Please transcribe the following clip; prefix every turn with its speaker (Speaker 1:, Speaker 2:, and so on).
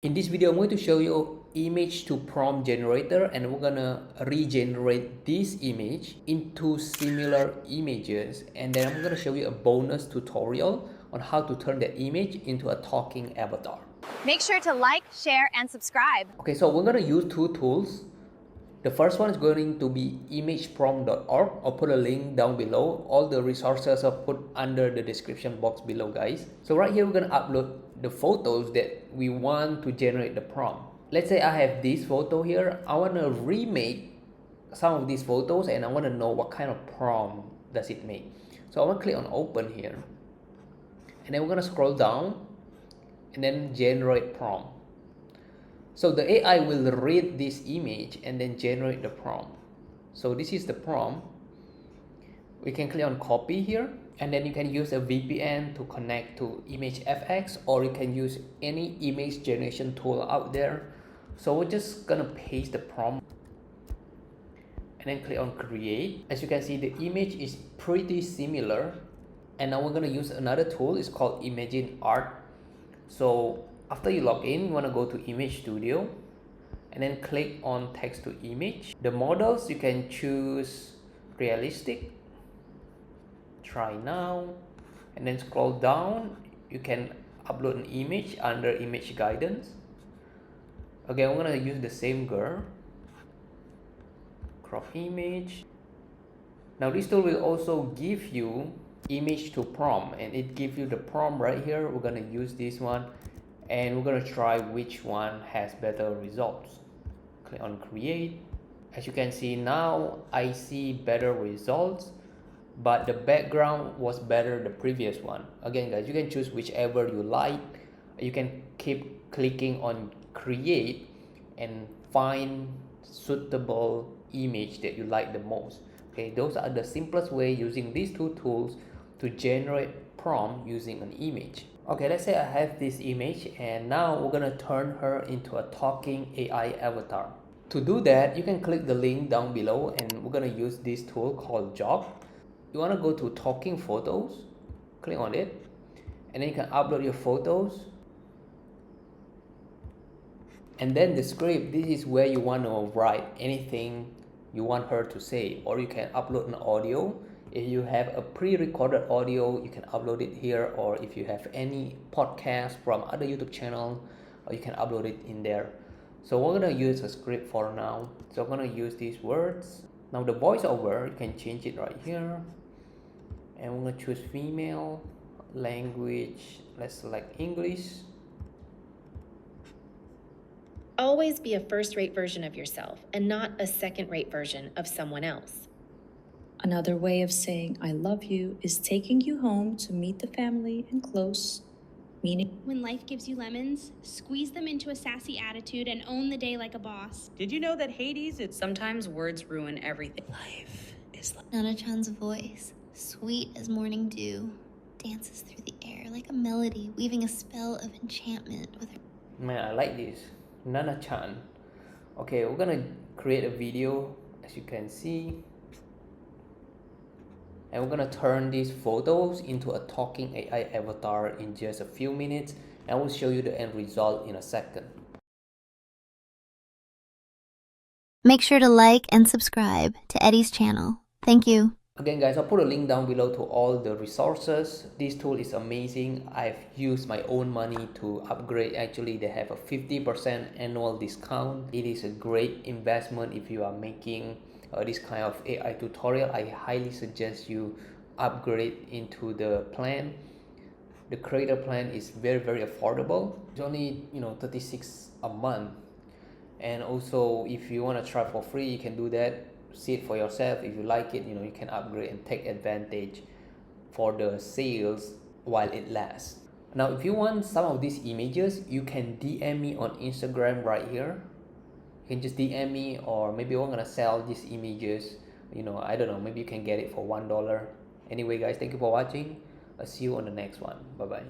Speaker 1: In this video, I'm going to show you image to prompt generator, and we're gonna regenerate this image into similar images, and then I'm gonna show you a bonus tutorial on how to turn that image into a talking avatar.
Speaker 2: Make sure to like, share, and subscribe.
Speaker 1: Okay, so we're gonna use two tools. The first one is going to be imageprompt.org. I'll put a link down below. All the resources are put under the description box below, guys. So right here, we're gonna upload the photos that we want to generate the prompt. Let's say I have this photo here. I wanna remake some of these photos and I wanna know what kind of prompt does it make. So I wanna click on open here. And then we're gonna scroll down and then generate prompt. So the AI will read this image and then generate the prompt. So this is the prompt. We can click on copy here, and then you can use a VPN to connect to ImageFX, or you can use any image generation tool out there. So we're just gonna paste the prompt and then click on create. As you can see, the image is pretty similar. And now we're gonna use another tool. It's called Imagine Art. So after you log in, you want to go to Image Studio and then click on text to image. The models, you can choose realistic, try now, and then scroll down. You can upload an image under image guidance. Okay, I'm gonna use the same girl. Crop image. Now this tool will also give you image to prompt, and it gives you the prompt right here. We're gonna use this one, and we're gonna try which one has better results. Click on create. As you can see now, I see better results, but the background was better the previous one. Again, guys, you can choose whichever you like. You can keep clicking on create and find suitable image that you like the most. Okay, those are the simplest way using these two tools to generate prompt using an image. Okay, let's say I have this image, and now we're gonna turn her into a talking AI avatar. To do that, you can click the link down below, and we're gonna use this tool called Jog. You wanna go to talking photos, click on it, and then you can upload your photos. And then the script, this is where you want to write anything you want her to say, or you can upload an audio. If you have a pre-recorded audio, you can upload it here, or if you have any podcast from other YouTube channel, you can upload it in there. So we're gonna use a script for now. So I'm gonna use these words. Now the voiceover, you can change it right here, and we're gonna choose female, language, let's select English.
Speaker 3: Always be a first-rate version of yourself and not a second-rate version of someone else.
Speaker 4: Another way of saying I love you is taking you home to meet the family and close, meaning
Speaker 5: when life gives you lemons, squeeze them into a sassy attitude and own the day like a boss.
Speaker 6: Did you know that Hades, sometimes words ruin everything?
Speaker 4: life is like
Speaker 7: Nana-chan's voice, sweet as morning dew, dances through the air like a melody, weaving a spell of enchantment with her.
Speaker 1: Man, I like this. Nana-chan. Okay, we're gonna create a video, as you can see, and we're gonna turn these photos into a talking AI avatar in just a few minutes, and I will show you the end result in a second.
Speaker 7: Make sure to like and subscribe to Eddie's channel. Thank you.
Speaker 1: Again, guys, I'll put a link down below to all the resources. This tool is amazing. I've used my own money to upgrade. Actually, they have a 50% annual discount. It is a great investment if you are making this kind of AI tutorial. I highly suggest you upgrade into the plan. The creator plan is very affordable. It's only 36 a month. And also, if you want to try for free, you can do that. See it for yourself. If you like it, you can upgrade and take advantage for the sales while it lasts. Now, if you want some of these images, you can DM me on Instagram right here. You can just DM me, or maybe I'm gonna sell these images. I don't know, maybe you can get it for $1. Anyway, guys, thank you for watching. I'll see you on the next one. Bye bye.